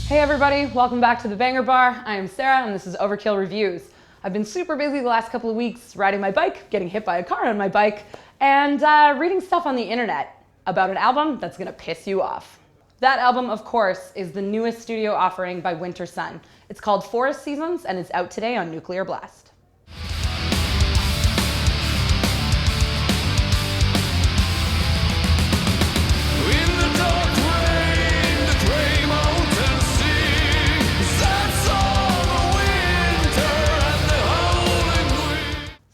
Hey everybody, welcome back to the Banger Bar. I am Sarah and this is Overkill Reviews. I've been super busy the last couple of weeks riding my bike, getting hit by a car on my bike, and reading stuff on the internet about an album that's gonna piss you off. That album, of course, is the newest studio offering by WINTERSUN. It's called Forest Seasons and it's out today on Nuclear Blast.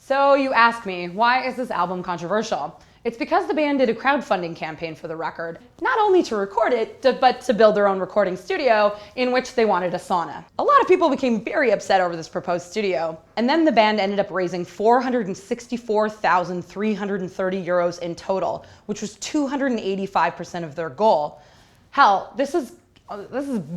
So you ask me, why is this album controversial? It's because the band did a crowdfunding campaign for the record, not only to record it, but to build their own recording studio in which they wanted a sauna. A lot of people became very upset over this proposed studio, and then the band ended up raising 464,330 euros in total, which was 285% of their goal. Hell, this is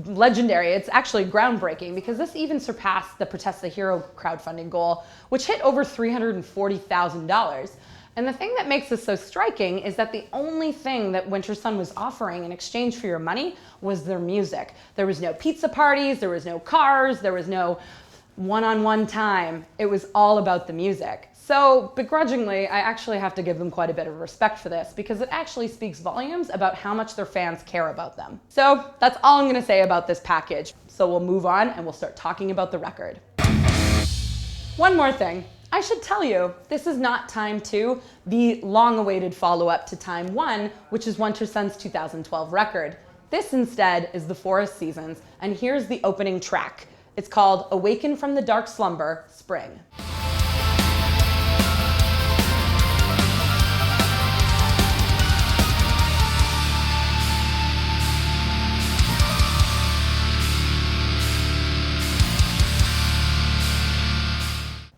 legendary. It's actually groundbreaking because this even surpassed the Protest the Hero crowdfunding goal, which hit over $340,000. And the thing that makes this so striking is that the only thing that WINTERSUN was offering in exchange for your money was their music. There was no pizza parties, there was no cars, there was no one-on-one time. It was all about the music. So begrudgingly, I actually have to give them quite a bit of respect for this because it actually speaks volumes about how much their fans care about them. So that's all I'm gonna say about this package. So we'll move on and we'll start talking about the record. One more thing. I should tell you, this is not Time 2, the long-awaited follow-up to Time 1, which is WINTERSUN's 2012 record. This instead is the Forest Seasons, and here's the opening track. It's called Awaken from the Dark Slumber, Spring.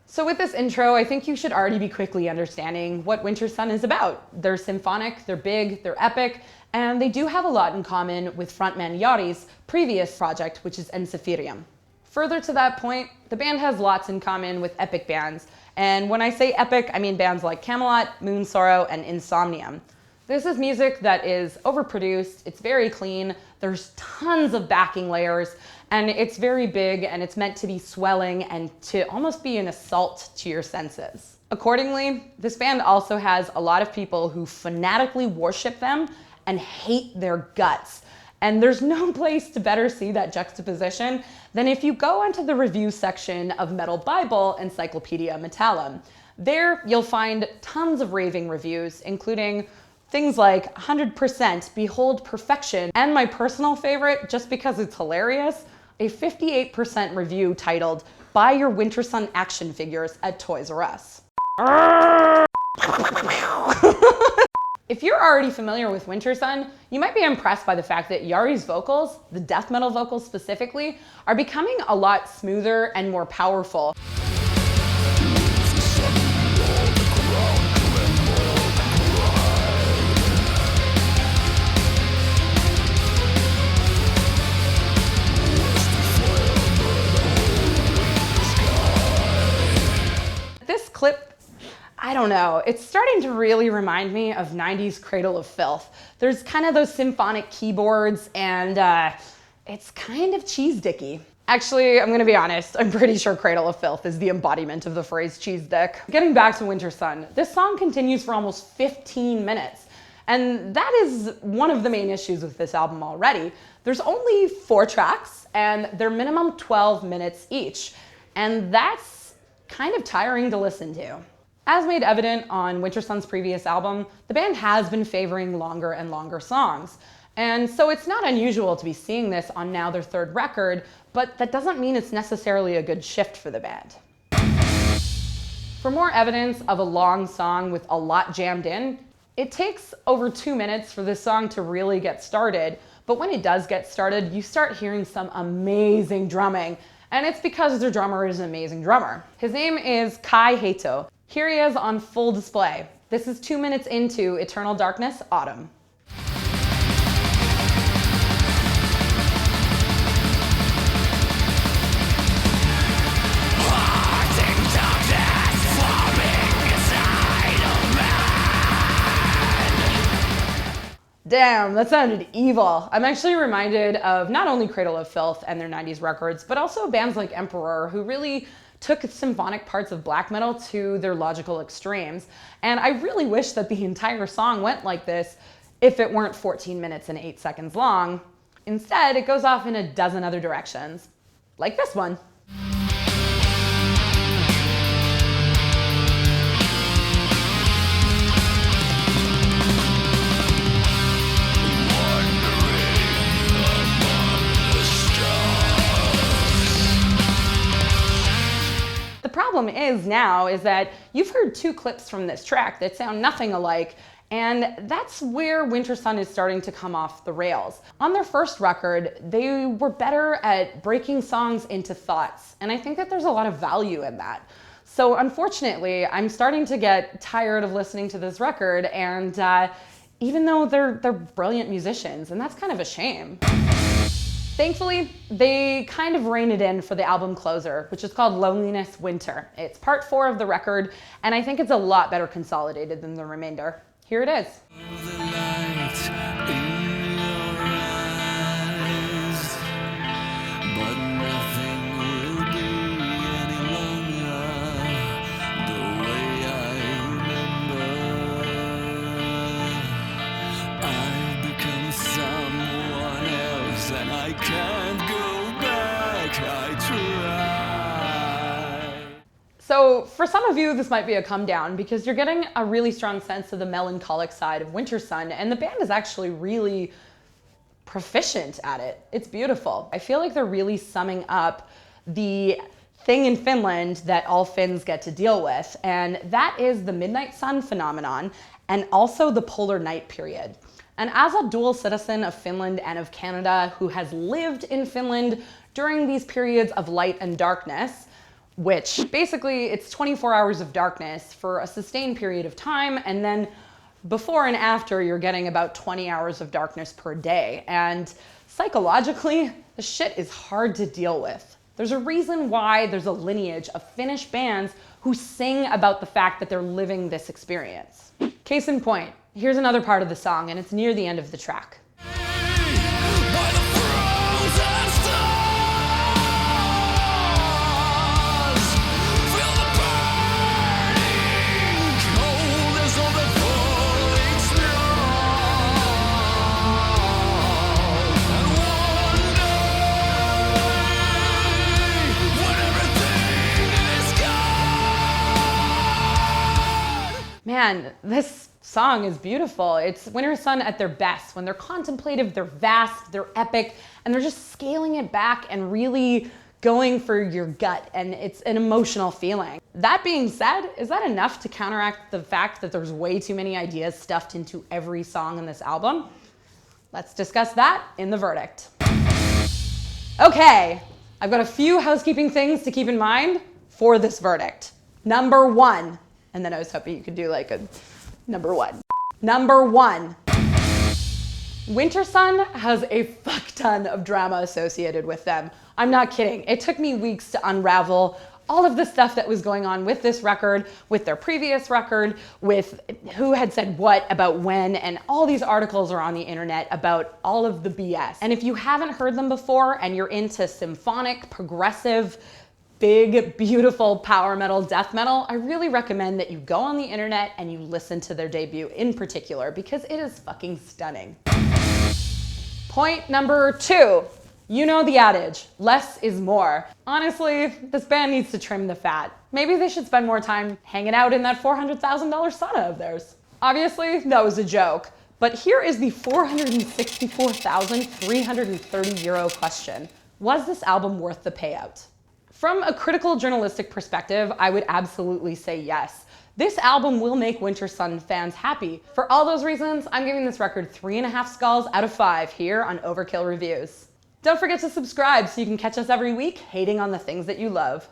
So with this intro, I think you should already be quickly understanding what WINTERSUN is about. They're symphonic, they're big, they're epic, and they do have a lot in common with frontman Jari's previous project, which is Ensifirium. Further to that point, the band has lots in common with epic bands, and when I say epic, I mean bands like Camelot, Moonsorrow, and Insomnium. This is music that is overproduced, it's very clean, there's tons of backing layers, and it's very big and it's meant to be swelling and to almost be an assault to your senses. Accordingly, this band also has a lot of people who fanatically worship them and hate their guts. And there's no place to better see that juxtaposition than if you go onto the review section of Metal Bible Encyclopedia Metallum. There you'll find tons of raving reviews, including things like 100%, Behold Perfection, and my personal favorite, just because it's hilarious, a 58% review titled, Buy Your WINTERSUN Action Figures at Toys R Us. If you're already familiar with WINTERSUN, you might be impressed by the fact that Jari's vocals, the death metal vocals specifically, are becoming a lot smoother and more powerful. Clip, I don't know, it's starting to really remind me of 90s Cradle of Filth. There's kind of those symphonic keyboards and it's kind of cheese dicky. Actually, I'm gonna be honest, I'm pretty sure Cradle of Filth is the embodiment of the phrase cheese dick. Getting back to WINTERSUN, this song continues for almost 15 minutes. And that is one of the main issues with this album already. There's only 4 tracks and they're minimum 12 minutes each. And that's kind of tiring to listen to. As made evident on WINTERSUN's previous album, the band has been favoring longer and longer songs. And so it's not unusual to be seeing this on now their 3rd record, but that doesn't mean it's necessarily a good shift for the band. For more evidence of a long song with a lot jammed in, it takes over 2 minutes for this song to really get started, but when it does get started, you start hearing some amazing drumming. And it's because their drummer is an amazing drummer. His name is Kai Hato. Here he is on full display. This is 2 minutes into Eternal Darkness, Autumn. Damn, that sounded evil. I'm actually reminded of not only Cradle of Filth and their 90s records, but also bands like Emperor, who really took symphonic parts of black metal to their logical extremes. And I really wish that the entire song went like this if it weren't 14 minutes and 8 seconds long. Instead, it goes off in a dozen other directions, like this one. The problem is that you've heard two clips from this track that sound nothing alike, and that's where WINTERSUN is starting to come off the rails. On their first record, they were better at breaking songs into thoughts, and I think that there's a lot of value in that. So unfortunately, I'm starting to get tired of listening to this record, and even though they're brilliant musicians, and that's kind of a shame. Thankfully, they kind of rein it in for the album closer, which is called Loneliness Winter. It's part 4 of the record, and I think it's a lot better consolidated than the remainder. Here it is. I can't go back, I try. So for some of you, this might be a come down because you're getting a really strong sense of the melancholic side of WINTERSUN, and the band is actually really proficient at it. It's beautiful. I feel like they're really summing up the thing in Finland that all Finns get to deal with, and that is the midnight sun phenomenon and also the polar night period. And as a dual citizen of Finland and of Canada who has lived in Finland during these periods of light and darkness, which basically it's 24 hours of darkness for a sustained period of time, and then before and after you're getting about 20 hours of darkness per day. And psychologically, the shit is hard to deal with. There's a reason why there's a lineage of Finnish bands who sing about the fact that they're living this experience. Case in point, here's another part of the song, and it's near the end of the track. Man, this song is beautiful. It's WINTERSUN at their best, when they're contemplative, they're vast, they're epic, and they're just scaling it back and really going for your gut, and it's an emotional feeling. That being said, is that enough to counteract the fact that there's way too many ideas stuffed into every song in this album? Let's discuss that in the verdict. Okay, I've got a few housekeeping things to keep in mind for this verdict. Number 1, and then I was hoping you could do like a number 1. Number 1, WINTERSUN has a fuck ton of drama associated with them. I'm not kidding. It took me weeks to unravel all of the stuff that was going on with this record, with their previous record, with who had said what about when, and all these articles are on the internet about all of the BS. And if you haven't heard them before and you're into symphonic, progressive, big, beautiful power metal, death metal, I really recommend that you go on the internet and you listen to their debut in particular, because it is fucking stunning. Point number 2, you know the adage, less is more. Honestly, this band needs to trim the fat. Maybe they should spend more time hanging out in that $400,000 sauna of theirs. Obviously, that was a joke, but here is the €464,330 question. Was this album worth the payout? From a critical journalistic perspective, I would absolutely say yes. This album will make WINTERSUN fans happy. For all those reasons, I'm giving this record 3.5 skulls out of 5 here on Overkill Reviews. Don't forget to subscribe so you can catch us every week hating on the things that you love.